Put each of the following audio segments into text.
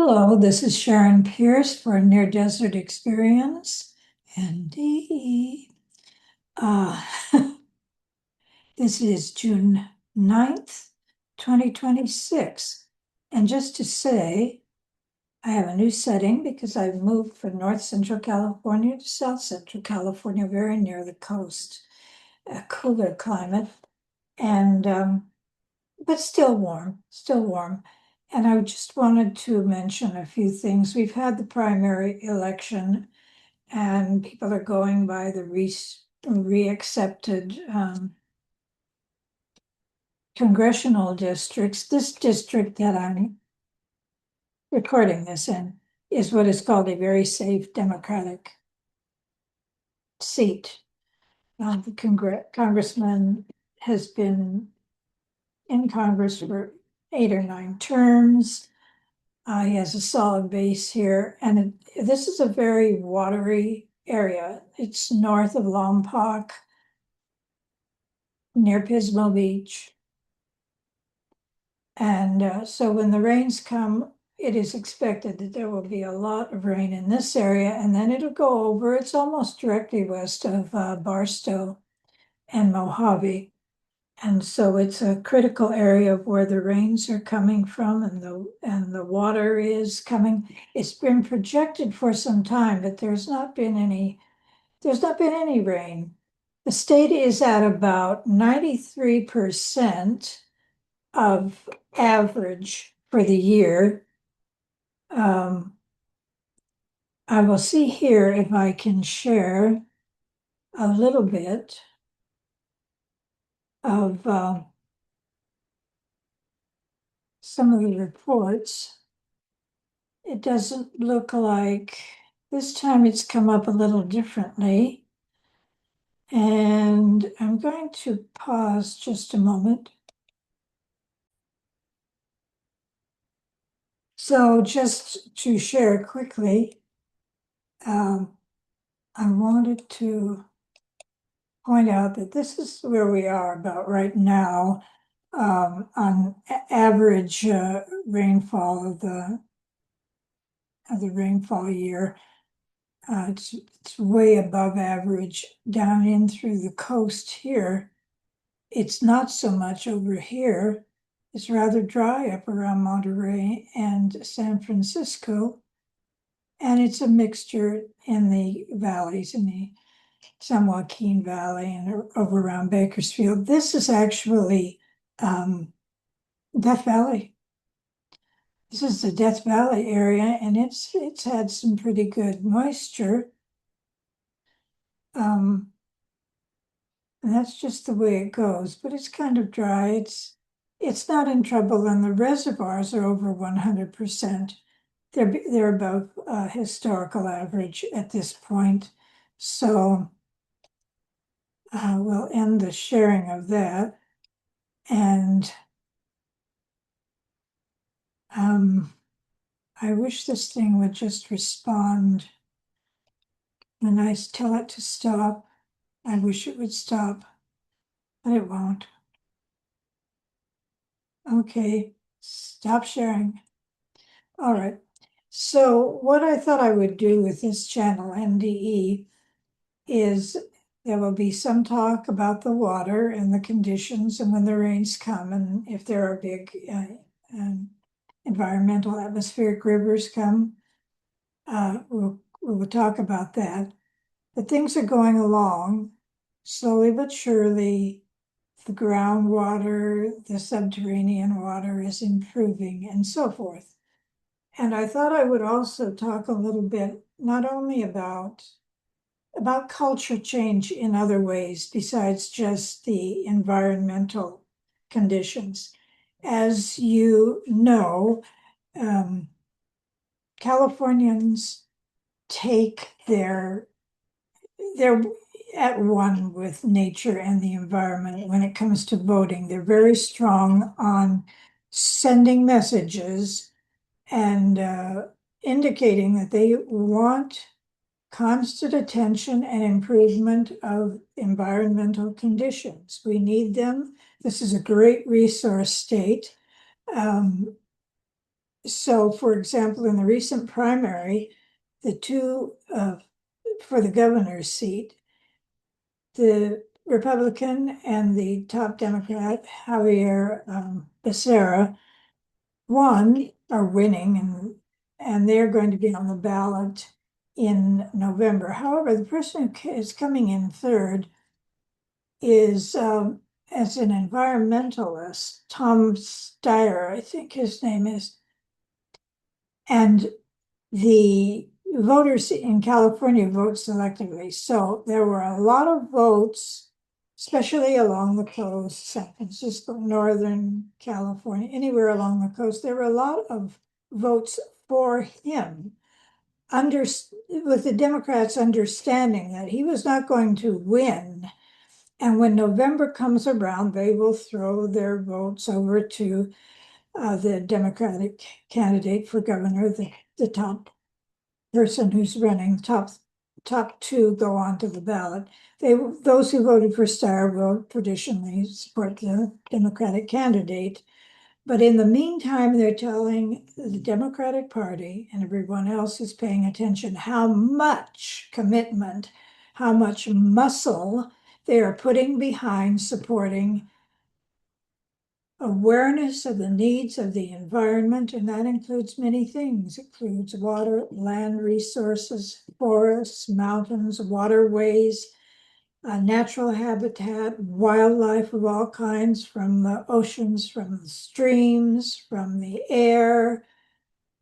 Hello, this is Sharon Pierce for Near Desert Experience, NDE. Uh, this is June 9th, 2026. And just to say, I have a new setting because I've moved from North Central California to South Central California, very near the coast, a cooler climate. And but still warm, still warm. And I just wanted to mention a few things. We've had the primary election, and people are going by the re-accepted congressional districts. This district that I'm recording this in is what is called a very safe Democratic seat. The congressman has been in Congress for 8 or 9 terms. He has a solid base here, and this is a very watery area. It's north of Lompoc, near Pismo Beach. And so when the rains come, it is expected that there will be a lot of rain in this area, and then it'll go over. It's almost directly west of Barstow and Mojave. And so it's a critical area of where the rains are coming from and the water is coming. It's been projected for some time, but there's not been any rain. The state is at about 93% of average for the year. I will see here if I can share a little bit of some of the reports. It doesn't look like this time it's come up a little differently. And I'm going to pause just a moment. So just to share quickly, I wanted to point out that this is where we are about right now on average rainfall of the rainfall year. It's way above average down in through the coast here. It's not so much over here. It's rather dry up around Monterey and San Francisco. And it's a mixture in the valleys, in the San Joaquin Valley and over around Bakersfield. This is actually Death Valley. This is the Death Valley area, and it's had some pretty good moisture. And that's just the way it goes, but it's kind of dry. It's not in trouble, and the reservoirs are over 100%. They're above historical average at this point. So we'll end the sharing of that. And I wish this thing would just respond when I tell it to stop. I wish it would stop, but it won't. Okay, stop sharing. All right. So what I thought I would do with this channel, NDE, is there will be some talk about the water and the conditions and when the rains come and if there are big environmental atmospheric rivers come. We'll talk about that. But things are going along slowly but surely. The groundwater, the subterranean water is improving and so forth. And I thought I would also talk a little bit, not only about culture change in other ways besides just the environmental conditions. As you know, Californians they're at one with nature and the environment when it comes to voting. They're very strong on sending messages and indicating that they want constant attention and improvement of environmental conditions. We need them. This is a great resource state. So, for example, in the recent primary, the two for the governor's seat, the Republican and the top Democrat, Javier Becerra, are winning, and they're going to be on the ballot in November. However, the person who is coming in third is as an environmentalist, Tom Steyer, I think his name is, and the voters in California vote selectively. So there were a lot of votes, especially along the coast, San Francisco, Northern California, anywhere along the coast. There were a lot of votes for him, under, with the Democrats understanding that he was not going to win. And when November comes around, they will throw their votes over to the Democratic candidate for governor, the top person who's running, top two go onto the ballot. Those who voted for Steyer will traditionally support the Democratic candidate. But in the meantime, they're telling the Democratic Party and everyone else who's paying attention how much commitment, how much muscle they are putting behind supporting awareness of the needs of the environment, and that includes many things. It includes water, land resources, forests, mountains, waterways, natural habitat, wildlife of all kinds, from the oceans, from the streams, from the air.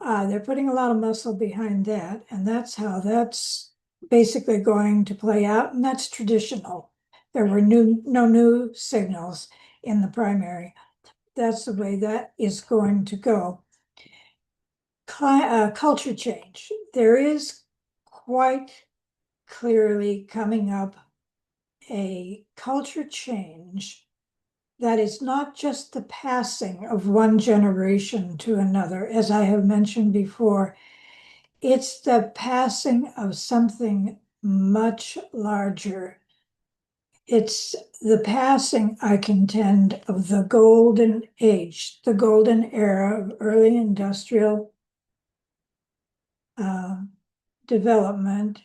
They're putting a lot of muscle behind that, and that's how that's basically going to play out, and that's traditional. There were no new signals in the primary. That's the way that is going to go. Culture change. There is quite clearly coming up a culture change that is not just the passing of one generation to another, as I have mentioned before. It's the passing of something much larger. It's the passing, I contend, of the golden age, the golden era of early industrial uh, development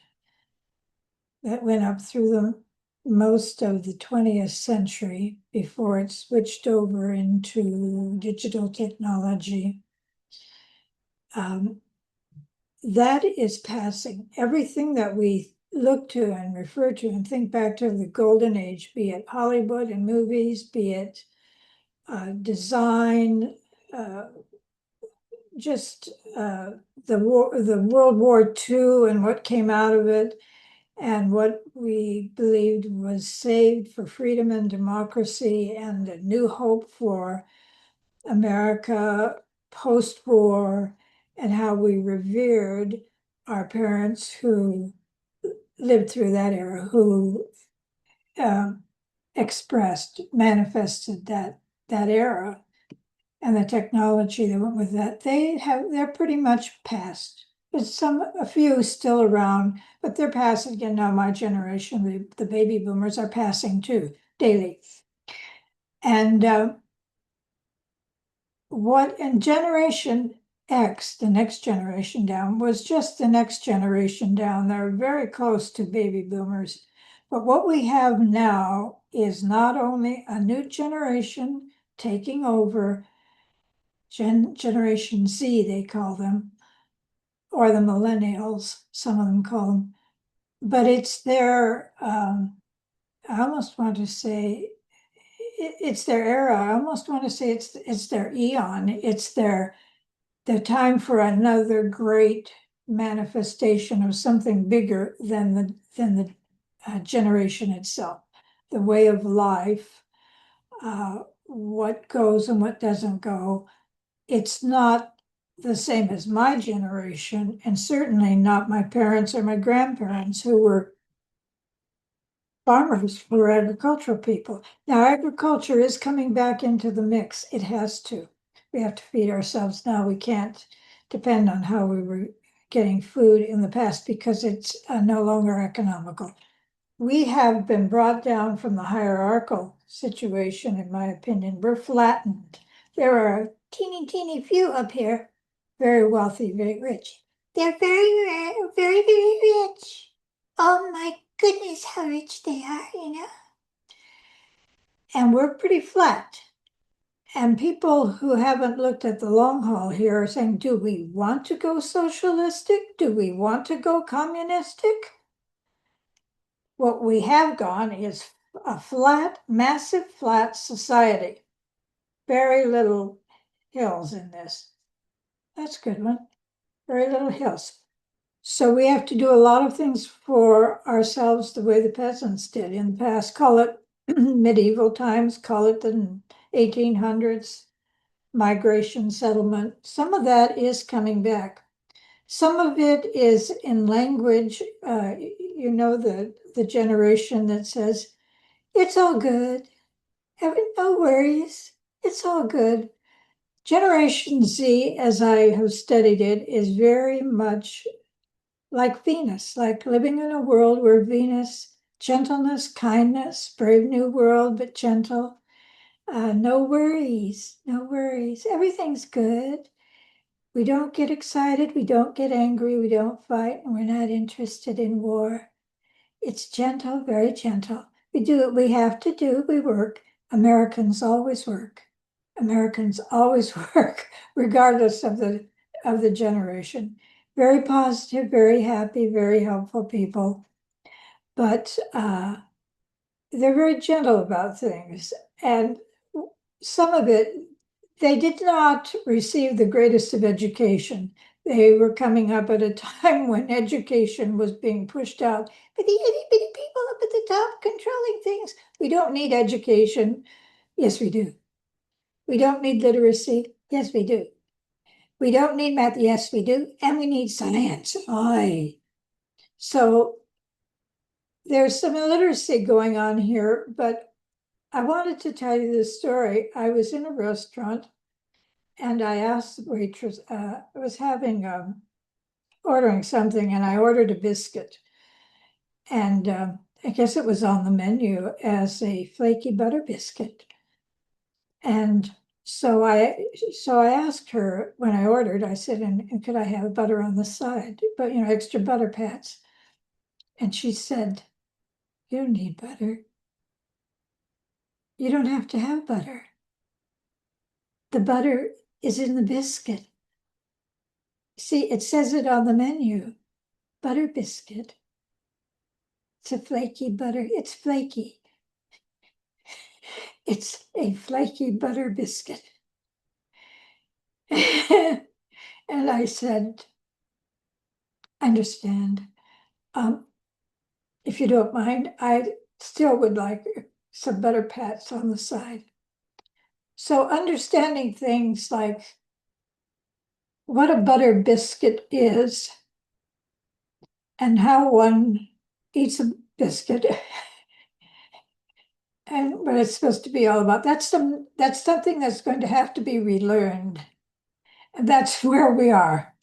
that went up through the most of the 20th century before it switched over into digital technology. That is passing. Everything that we look to and refer to and think back to the golden age, be it Hollywood and movies, be it design, uh, just the World War II and what came out of it, and what we believed was saved for freedom and democracy and a new hope for America post-war, and how we revered our parents who lived through that era, who uh, manifested that era and the technology that went with that. They're pretty much past. There's a few still around, but they're passing again now. My generation, the baby boomers, are passing too daily. And Generation X, the next generation down, was just the next generation down. They're very close to baby boomers. But what we have now is not only a new generation taking over, Generation Z, they call them, or the millennials, some of them call them, but it's their, I almost want to say, it's their era. I almost want to say it's their eon. It's their time for another great manifestation of something bigger than the generation itself, the way of life, what goes and what doesn't go. It's not the same as my generation, and certainly not my parents or my grandparents, who were farmers, who were agricultural people. Now, agriculture is coming back into the mix. It has to. We have to feed ourselves now. We can't depend on how we were getting food in the past, because it's no longer economical. We have been brought down from the hierarchical situation, in my opinion. We're flattened. There are a teeny few up here, very wealthy, very rich. They're very, very rich. Oh my goodness, how rich they are, you know? And we're pretty flat. And people who haven't looked at the long haul here are saying, do we want to go socialistic? Do we want to go communistic? What we have gone is a flat, massive flat society. Very little hills in this. That's a good one. Very little hills. So we have to do a lot of things for ourselves the way the peasants did in the past. Call it medieval times, call it the 1800s, migration settlement. Some of that is coming back. Some of it is in language, the generation that says, it's all good, have no worries, it's all good. Generation Z, as I have studied it, is very much like Venus, like living in a world where Venus, gentleness, kindness, brave new world, but gentle. No worries, no worries. Everything's good. We don't get excited. We don't get angry. We don't fight. And we're not interested in war. It's gentle, very gentle. We do what we have to do. We work. Americans always work. Americans always work, regardless of the generation. Very positive, very happy, very helpful people. But they're very gentle about things. And some of it, they did not receive the greatest of education. They were coming up at a time when education was being pushed out by the itty bitty people up at the top controlling things. We don't need education. Yes, we do. We don't need literacy. Yes, we do. We don't need math. Yes, we do. And we need science. Aye. So there's some illiteracy going on here, but I wanted to tell you this story. I was in a restaurant and I asked the waitress, I was ordering something and I ordered a biscuit. And I guess it was on the menu as a flaky butter biscuit. And so I asked her when I ordered, I said, and could I have butter on the side, but extra butter pats. And she said, you don't need butter. You don't have to have butter. The butter is in the biscuit. See, it says it on the menu, butter biscuit. It's a flaky butter. It's flaky. It's a flaky butter biscuit. And I said, I understand. If you don't mind, I still would like some butter pats on the side. So understanding things like what a butter biscuit is and how one eats a biscuit and what it's supposed to be all about, that's something that's going to have to be relearned. And that's where we are.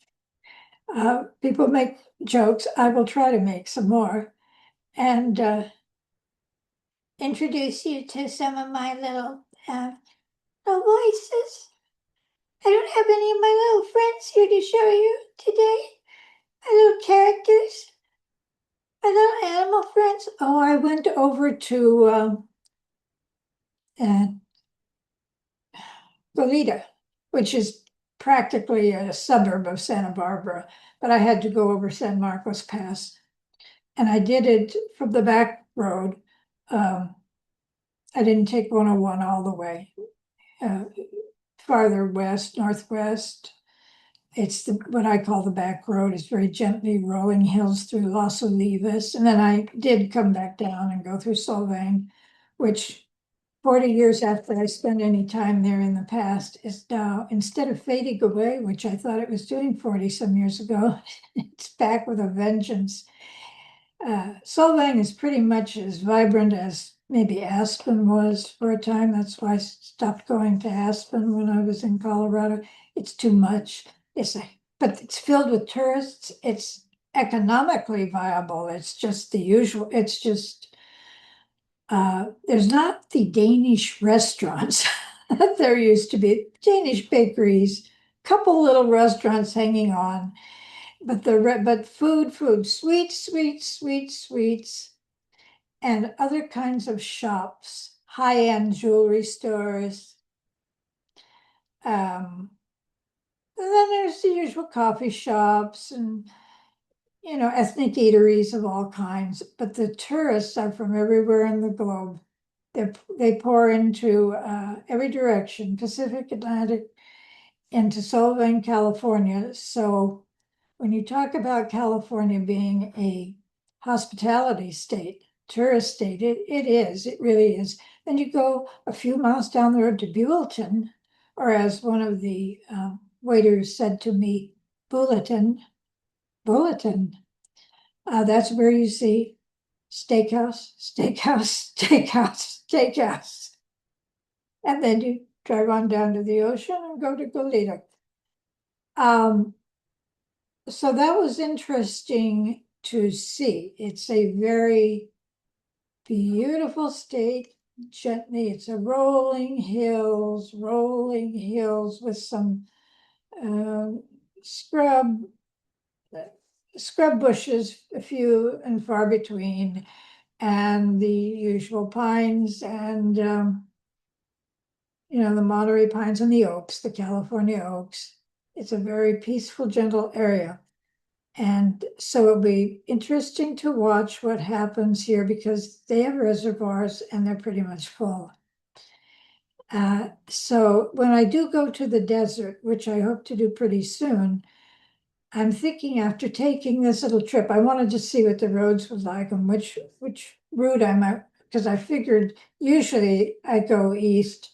People make jokes. I will try to make some more and introduce you to some of my little voices. I don't have any of my little friends here to show you today. My little characters, my little animal friends. Oh, I went over to Goleta, which is practically a suburb of Santa Barbara, but I had to go over San Marcos Pass. And I did it from the back road. I didn't take 101 all the way. Farther west, northwest. It's what I call the back road. It's very gently rolling hills through Las Olivas. And then I did come back down and go through Solvang, which 40 years after I spent any time there in the past is now, instead of fading away, which I thought it was doing 40 some years ago, it's back with a vengeance. Solvang is pretty much as vibrant as maybe Aspen was for a time. That's why I stopped going to Aspen when I was in Colorado. It's too much. But it's filled with tourists. It's economically viable. It's just the usual. It's just there's not the Danish restaurants that there used to be. Danish bakeries, couple little restaurants hanging on, but food, sweets, and other kinds of shops, high-end jewelry stores. And then there's the usual coffee shops and, ethnic eateries of all kinds. But the tourists are from everywhere in the globe. They pour into every direction, Pacific, Atlantic, into Solvang, California. So when you talk about California being a hospitality state, tourist state, it really is. Then you go a few miles down the road to Buellton, or as one of the waiters said to me, Bulletin. That's where you see steakhouse. And then you drive on down to the ocean and go to Goleta. So that was interesting to see. It's a very beautiful state. Gently, it's a rolling hills with some uh, scrub bushes, a few and far between, and the usual pines and the Monterey pines and the oaks, the California oaks. It's a very peaceful, gentle area. And so it'll be interesting to watch what happens here because they have reservoirs and they're pretty much full. So when I do go to the desert, which I hope to do pretty soon, I'm thinking after taking this little trip, I wanted to see what the roads was like and which route I'm at, because I figured usually I go east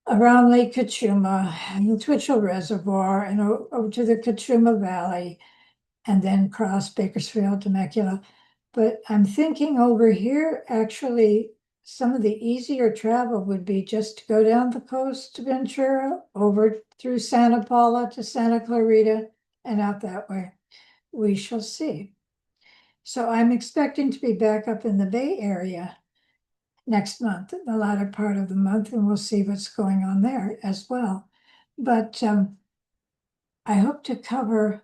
around Lake Cachuma and the Twitchell Reservoir and over to the Cachuma Valley and then cross Bakersfield, Temecula. But I'm thinking over here, actually, some of the easier travel would be just to go down the coast to Ventura, over through Santa Paula to Santa Clarita, and out that way. We shall see. So I'm expecting to be back up in the Bay Area next month, the latter part of the month, and we'll see what's going on there as well. But I hope to cover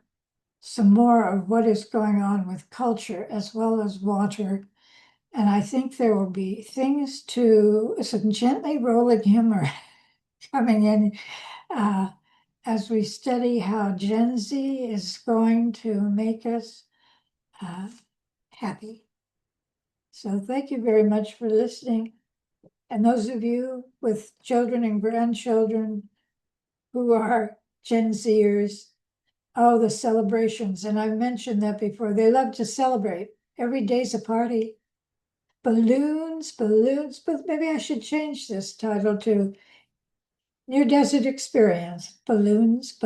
some more of what is going on with culture as well as water. And I think there will be things to some gently rolling humor coming in as we study how Gen Z is going to make us happy. So thank you very much for listening. And those of you with children and grandchildren who are Gen Zers, oh, the celebrations. And I've mentioned that before. They love to celebrate. Every day's a party. Balloons, but maybe I should change this title to Near Desert Experience. Balloons.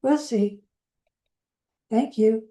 We'll see. Thank you.